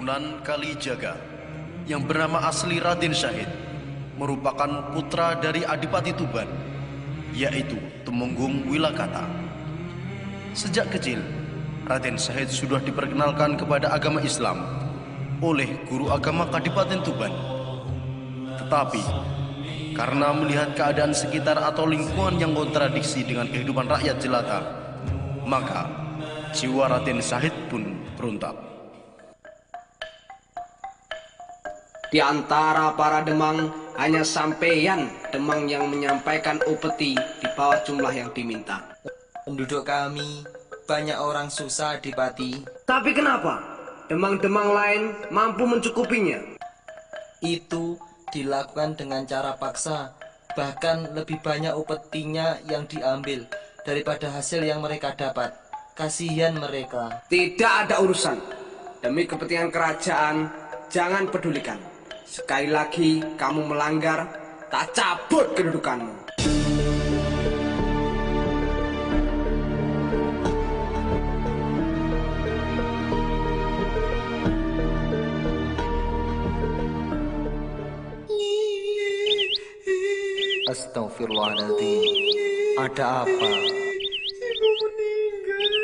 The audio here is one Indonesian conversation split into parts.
Sunan Kalijaga yang bernama asli Raden Syahid merupakan putra dari Adipati Tuban, yaitu Temenggung Wilakata. Sejak kecil, Raden Syahid sudah diperkenalkan kepada agama Islam oleh guru agama Kadipaten Tuban. Tetapi karena melihat keadaan sekitar atau lingkungan yang kontradiksi dengan kehidupan rakyat jelata, maka jiwa Raden Syahid pun berontak. Di antara para demang, hanya sampeyan demang yang menyampaikan upeti di bawah jumlah yang diminta. Penduduk kami banyak orang susah, Adipati. Tapi kenapa demang-demang lain mampu mencukupinya? Itu dilakukan dengan cara paksa. Bahkan lebih banyak upetinya yang diambil daripada hasil yang mereka dapat. Kasihan mereka. Tidak ada urusan. Demi kepentingan kerajaan, jangan pedulikan. Sekali lagi kamu melanggar, tak cabut kedudukanmu. Astagfirullahaladzim. Ada apa? Ibu meninggal.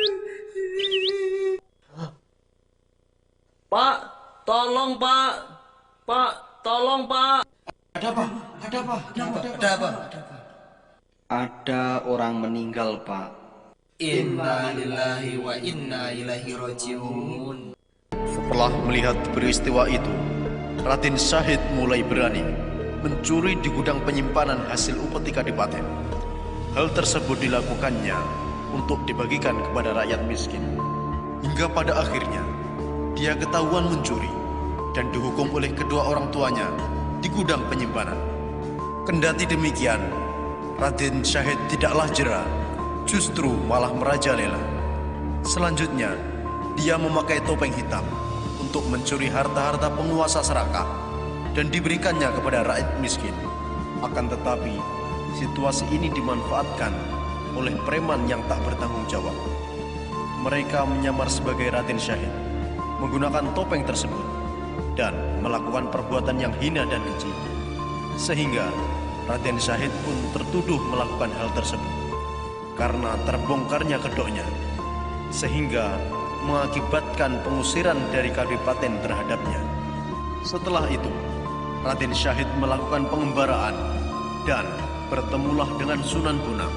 Pak, tolong Pak. Pak, tolong Pak. Ada apa? Ada apa? Ada apa? Ada orang meninggal, Pak. Inna lillahi wa inna ilaihi rajiun. Setelah melihat peristiwa itu, Raden Syahid mulai berani mencuri di gudang penyimpanan hasil upeti Kadipaten. Hal tersebut dilakukannya untuk dibagikan kepada rakyat miskin. Hingga pada akhirnya, dia ketahuan mencuri dan dihukum oleh kedua orang tuanya di gudang penyimpanan. Kendati demikian, Raden Syahid tidaklah jera, justru malah merajalela. Selanjutnya, dia memakai topeng hitam untuk mencuri harta-harta penguasa Serakah dan diberikannya kepada rakyat miskin. Akan tetapi, situasi ini dimanfaatkan oleh preman yang tak bertanggung jawab. Mereka menyamar sebagai Raden Syahid, menggunakan topeng tersebut, dan melakukan perbuatan yang hina dan keji. Sehingga Raden Syahid pun tertuduh melakukan hal tersebut karena terbongkarnya kedoknya, sehingga mengakibatkan pengusiran dari Kadipaten terhadapnya. Setelah itu, Raden Syahid melakukan pengembaraan dan bertemulah dengan Sunan Bonang.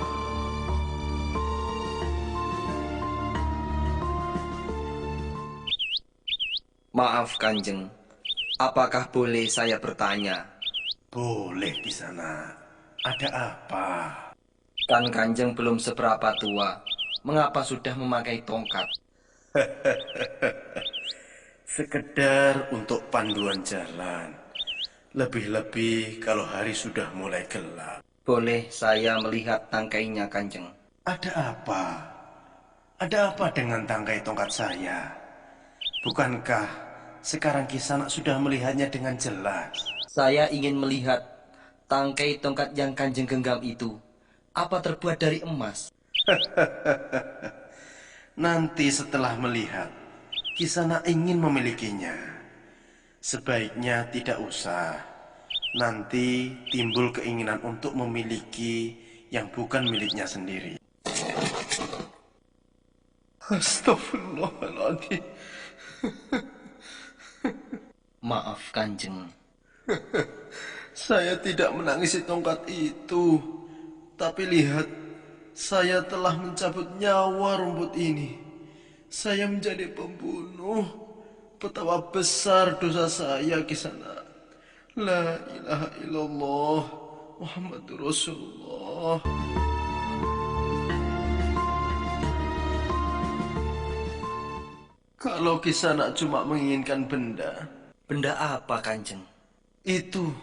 Maaf Kanjeng, apakah boleh saya bertanya? Boleh di sana. Ada apa? Kan Kanjeng belum seberapa tua, mengapa sudah memakai tongkat? Sekedar untuk panduan jalan. Lebih-lebih kalau hari sudah mulai gelap. Boleh saya melihat tangkainya Kanjeng? Ada apa? Ada apa dengan tangkai tongkat saya? Bukankah sekarang Kisanak sudah melihatnya dengan jelas? Saya ingin melihat tangkai tongkat yang Kanjeng genggam itu. Apa terbuat dari emas? Nanti setelah melihat, Kisanak ingin memilikinya. Sebaiknya tidak usah. Nanti timbul keinginan untuk memiliki yang bukan miliknya sendiri. Astagfirullahaladzim. Maaf Kanjeng. Saya tidak menangisi tongkat itu. Tapi lihat, saya telah mencabut nyawa rumput ini. Saya menjadi pembunuh. Betapa besar dosa saya, Kisanak. La ilaha illallah Muhammadur Rasulullah. Kalau Kisanak cuma menginginkan benda. Benda apa Kanjeng? Itu,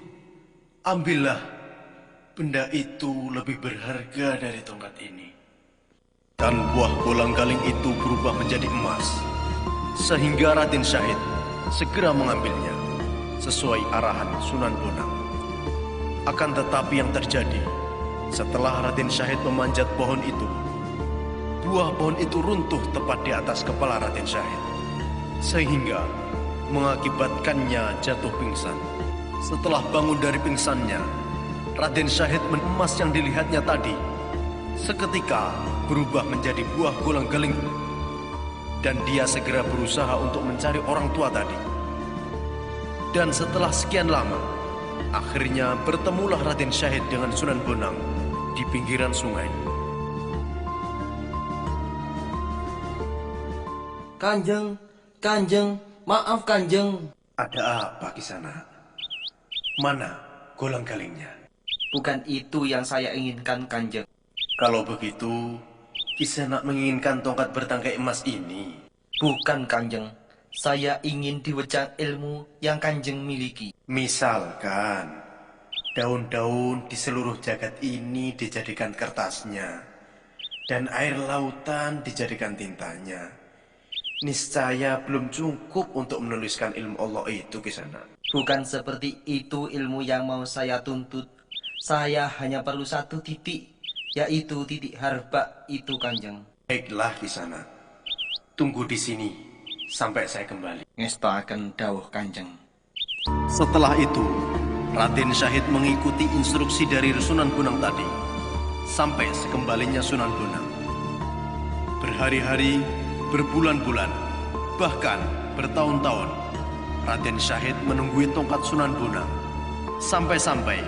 ambillah. Benda itu lebih berharga dari tongkat ini. Dan buah kolang-kaling itu berubah menjadi emas. Sehingga Raden Syahid segera mengambilnya sesuai arahan Sunan Bonang. Akan tetapi yang terjadi setelah Raden Syahid memanjat pohon itu, buah pohon itu runtuh tepat di atas kepala Raden Syahid. Sehingga mengakibatkannya jatuh pingsan. Setelah bangun dari pingsannya, Raden Syahid emas yang dilihatnya tadi seketika berubah menjadi buah golang-galing, dan dia segera berusaha untuk mencari orang tua tadi. Dan setelah sekian lama, akhirnya bertemulah Raden Syahid dengan Sunan Bonang di pinggiran sungai. Kanjeng, maaf Kanjeng. Ada apa di sana? Mana golang-galingnya? Bukan itu yang saya inginkan Kanjeng. Kalau begitu, Kisanak menginginkan tongkat bertangkai emas ini. Bukan Kanjeng, saya ingin diwecang ilmu yang Kanjeng miliki. Misalkan, daun-daun di seluruh jagat ini dijadikan kertasnya, dan air lautan dijadikan tintanya. Niscaya belum cukup untuk menuliskan ilmu Allah itu, Kisanak. Bukan seperti itu ilmu yang mau saya tuntut. Saya hanya perlu satu titik, yaitu titik harba itu Kanjeng. Baiklah, Kisanak. Tunggu di sini sampai saya kembali. Ngestaken dawuh Kanjeng. Setelah itu, Raden Syahid mengikuti instruksi dari Sunan Bonang tadi sampai sekembalinya Sunan Bonang. Berhari-hari, berbulan-bulan, bahkan bertahun-tahun, Raden Syahid menunggui tongkat Sunan Bonang. Sampai-sampai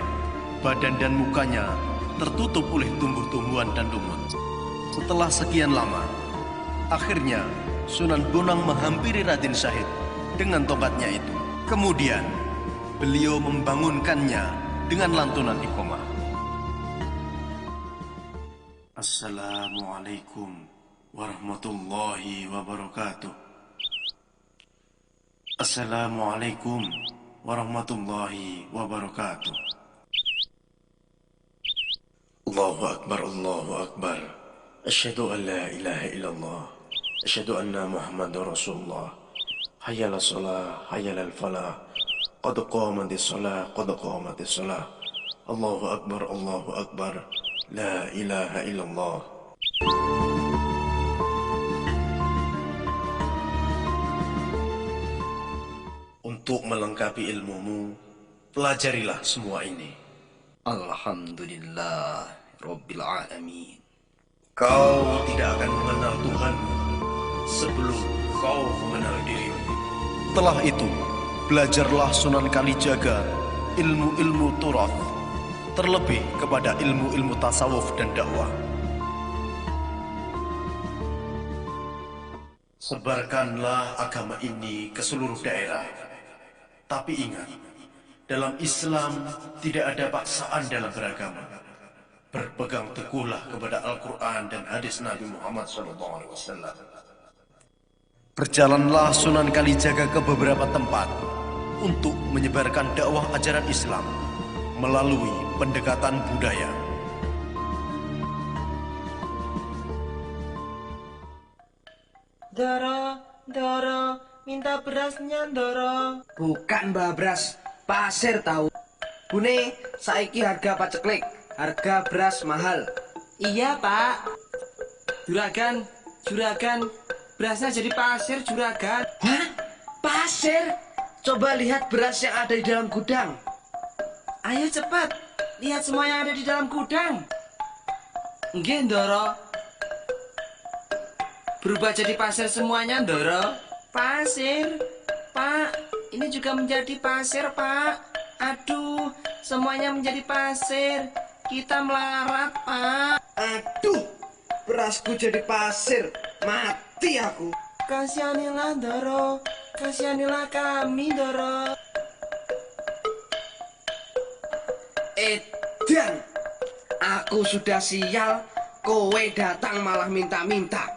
badan dan mukanya tertutup oleh tumbuh-tumbuhan dan lumut. Setelah sekian lama, akhirnya Sunan Bonang menghampiri Raden Syahid dengan tongkatnya itu. Kemudian, beliau membangunkannya dengan lantunan iqamah. Assalamualaikum warahmatullahi wabarakatuh. Assalamualaikum warahmatullahi wabarakatuh. Allahu Akbar, Allahu Akbar. Asyhadu an la ilaha illallah. Asyhadu anna Muhammadar Rasulullah. Hayya 'alas shalah, hayya 'alal falah. Qad qamatis shalah, qad qamatis shalah. Allahu Akbar, Allahu Akbar. La ilaha illallah. Untuk melengkapi ilmumu, pelajarilah semua ini. Alhamdulillah Rabbil Alamin. Kau tidak akan mengenal Tuhanmu sebelum kau mengenal dirimu. Setelah itu, belajarlah Sunan Kalijaga ilmu-ilmu Turath, terlebih kepada ilmu-ilmu tasawuf dan dakwah. Sebarkanlah agama ini ke seluruh daerah. Tapi ingat, dalam Islam tidak ada paksaan dalam beragama. Berpegang teguhlah kepada Al-Quran dan hadis Nabi Muhammad SAW. Berjalanlah Sunan Kalijaga ke beberapa tempat untuk menyebarkan dakwah ajaran Islam melalui pendekatan budaya. Doro, minta berasnya Doro. Bukan Mbah Bras, pasir tahu. Bune, saiki harga paceklik, harga beras mahal. Iya Pak. Juragan, berasnya jadi pasir juragan. Hah? Pasir? Coba lihat beras yang ada di dalam gudang. Ayo cepat, lihat semua yang ada di dalam gudang. Nggih Ndoro. Berubah jadi pasir semuanya Ndoro. Pasir? Pak, ini juga menjadi pasir Pak. Aduh, semuanya menjadi pasir. Kita melarat Pak. Aduh, berasku jadi pasir. Mati aku. Kasihanilah Ndoro. Kasihanilah kami Ndoro. Edan, aku sudah sial. Kowe datang malah minta-minta.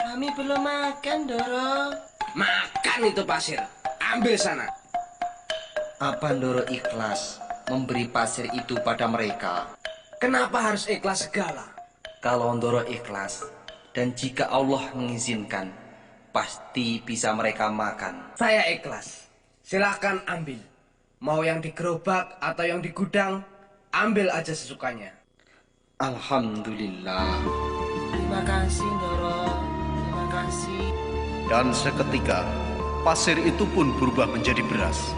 Kami belum makan Ndoro. Makan itu pasir. Ambil sana. Apa Ndoro ikhlas memberi pasir itu pada mereka? Kenapa harus ikhlas segala? Kalau Ndoro ikhlas, dan jika Allah mengizinkan, pasti bisa mereka makan. Saya ikhlas. Silahkan ambil. Mau yang di gerobak atau yang di gudang, ambil aja sesukanya. Alhamdulillah. Terima kasih Ndoro. Terima kasih. Dan seketika, pasir itu pun berubah menjadi beras,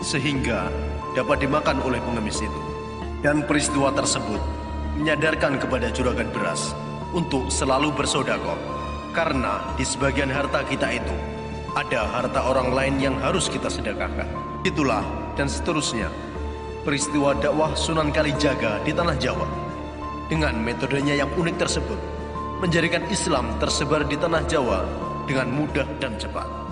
sehingga dapat dimakan oleh pengemis itu. Dan peristiwa tersebut menyadarkan kepada juragan beras untuk selalu bersedekah, karena di sebagian harta kita itu ada harta orang lain yang harus kita sedekahkan. Itulah dan seterusnya peristiwa dakwah Sunan Kalijaga di tanah Jawa dengan metodenya yang unik tersebut menjadikan Islam tersebar di tanah Jawa dengan mudah dan cepat.